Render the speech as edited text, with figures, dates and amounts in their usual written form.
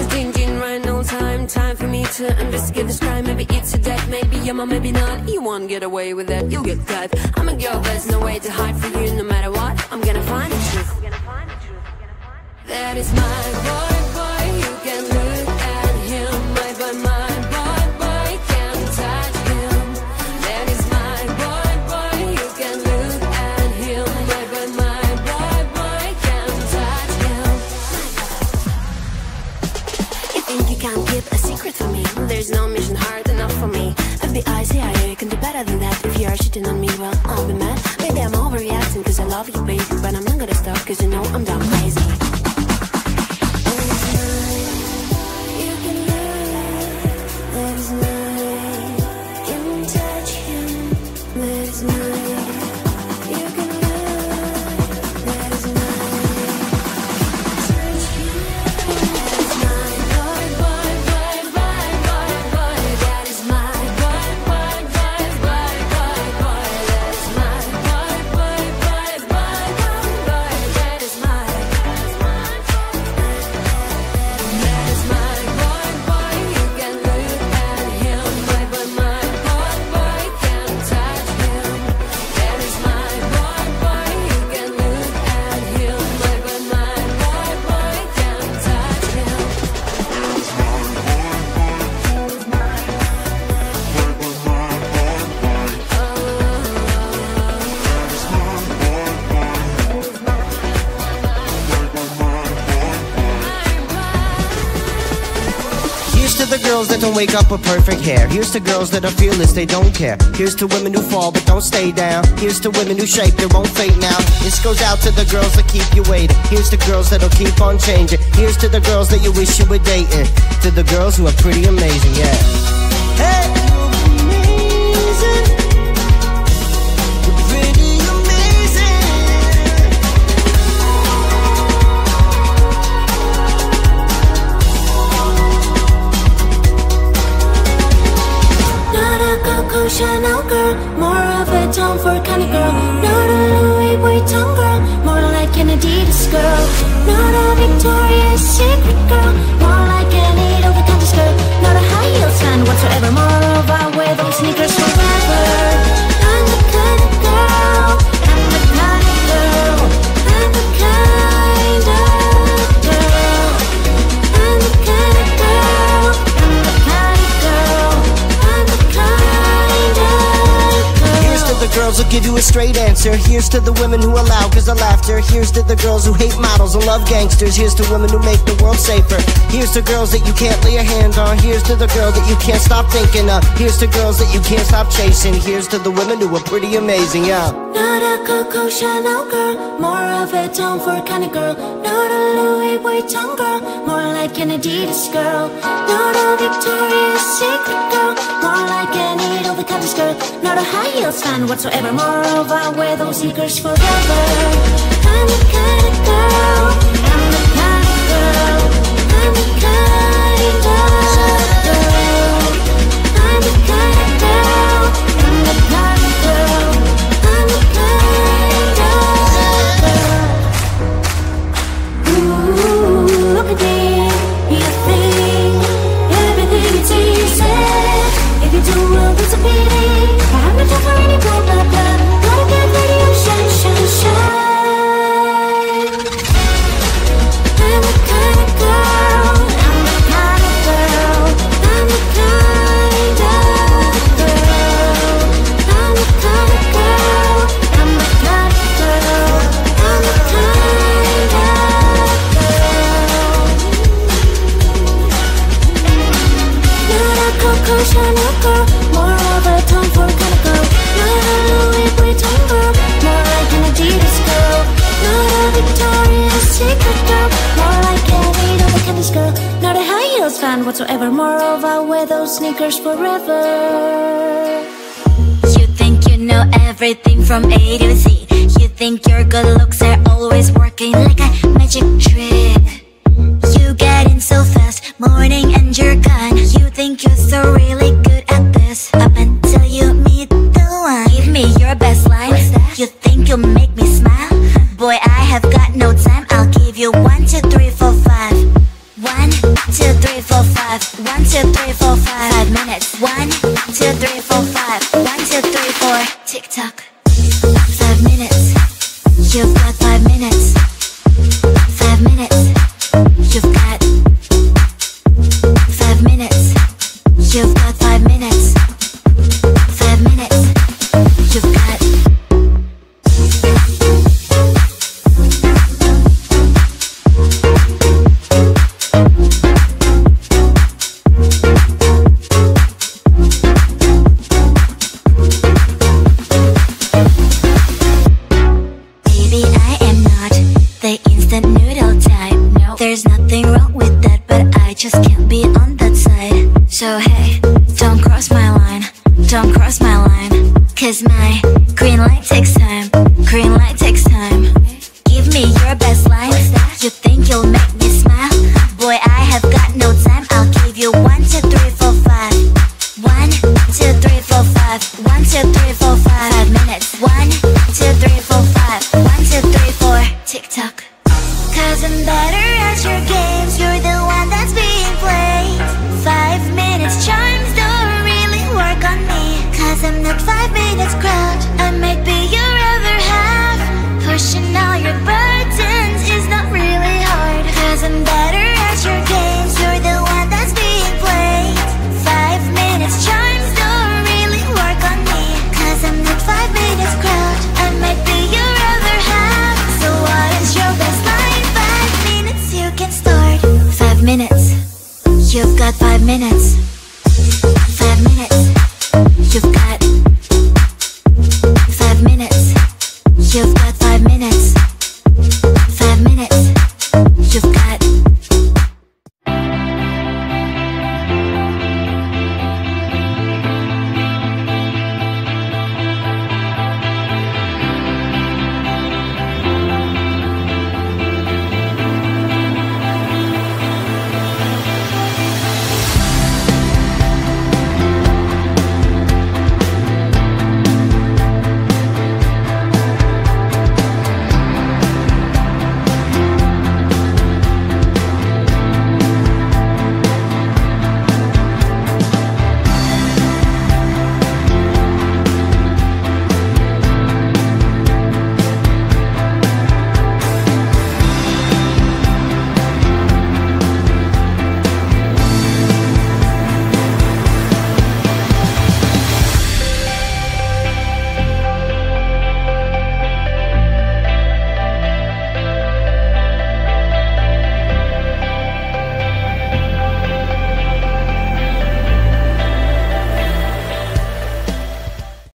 is thinking right, no time for me to investigate this crime. Maybe it's a death, maybe yeah, maybe not. You won't get away with that, you'll get cut. I'm a girl, there's no way to hide from you. No matter what, I'm gonna find the truth. That is my boy, you can look at him. My boy, can't touch him. That is my boy, you can look at him. My boy, can't touch him. You think you can't keep a secret from me? There's no mission hard enough for me. FBI, CIA, you can do better than that. If you are shitting on me, well, I'll be mad. Maybe I'm overreacting cause I love you, baby, but I'm not gonna stop cause you know I'm dumb crazy. That don't wake up with perfect hair. Here's to girls that are fearless, they don't care. Here's to women who fall but don't stay down. Here's to women who shape their own fate now. This goes out to the girls that keep you waiting. Here's to girls that'll keep on changing. Here's to the girls that you wish you were dating. To the girls who are pretty amazing, yeah. Hey, you're amazing. You're pretty amazing. Coco Chanel girl, more of a Tom Ford kind of girl. Not a Louis Vuitton girl, more like an Adidas girl. Not a Victoria's Secret girl, more like an over-the-counter skirt. Not a high heel fan whatsoever, more of I wear those sneakers forever. I'm the kind of girl, I'm the kind of girl, I'm the kind of girl, I'm the kind of girl, I'm the kind of girl, I'm the kind of girl. Here's to the girls who give you a straight answer. Here's to the women who allow cause of laughter. Here's to the girls who hate models and love gangsters. Here's to women who make the world safer. Here's to girls that you can't lay your hand on. Here's to the girl that you can't stop thinking of. Here's to girls that you can't stop chasing. Here's to the women who are pretty amazing, yeah. Not a Coco Chanel girl, more of a Tom Ford kind of girl. Not a Louis Vuitton girl, more like an Adidas girl. Not a Victoria's Secret girl, more like an over-the-counter skirt. Not a high heels fan whatsoever, more of I wear those sneakers forever. I'm the kind of girl, I'm the kind of girl, I'm the kind of girl, I'm the kind of girl, I'm the kind of girl, I'm the kind of girl. Ooh, look at me, you think everything is easy. If you do well, it's a pity. I'm not for any blah blah blah. Gotta get radio, shine, shine, shine. I'm the kind of girl, I'm the kind of girl, I'm the kind of girl, I'm the kind of girl, I'm the kind of girl, I'm the kind of girl. Not a Coco Chanel girl, more of a Tom Ford kind of girl. Not a Louis Vuitton girl, more like an Adidas girl. Not a Victoria's Secret girl, more like an over-the-counter girl. Not a high heels fan whatsoever, more of I wear those sneakers forever. You think you know everything from A to Z. You think your good looks are always working like a magic trick. You get in so fast, morning and you're gone. You think you're so really good at this, up until you meet the one. Give me your best line. You think you'll make me smile? Boy, I have got no time. I'll give you 1, 2, 3, 4, 5. 1, 2, 2, 3, 4, 5. 1, 2, 3, 4, 5. 5 minutes. 1, 2, 3, 4, 5. 1, 2, 3, 4. Tick tock. 5 minutes. You've got 5 minutes. 5 minutes. You've got 5 minutes. You've got 5 minutes. 5 minutes. You've got. Baby, I am not the instant noodle type. No, there's nothing wrong with that, but I just can't be on that side. So hey, don't cross my line. Don't cross my line. Cause my green light takes time. Green light takes time. Give me your best line. You think you'll make me smile? Boy, I have got no time. I'll give you 1, 2, 3, 4, 5. 1, 2, 3, 4, 5. 1, 2, 3, 4, 5. 5 minutes. 1, 2, 3, 4, 5. 1, 2, 3, 4. Tick tock. Cause I'm better at your games. You're the one that's being played. 5 minutes charms don't really work on me. Cause I'm not 5 minutes crowd. I might be your other half. Pushing all your buttons is not really hard. Cause I'm better at your games. You're the one that's being played. 5 minutes charms don't really work on me. Cause I'm not 5 minutes crowd. I might be your other half. So what is your best line? 5 minutes you can start. 5 minutes. You've got 5 minutes.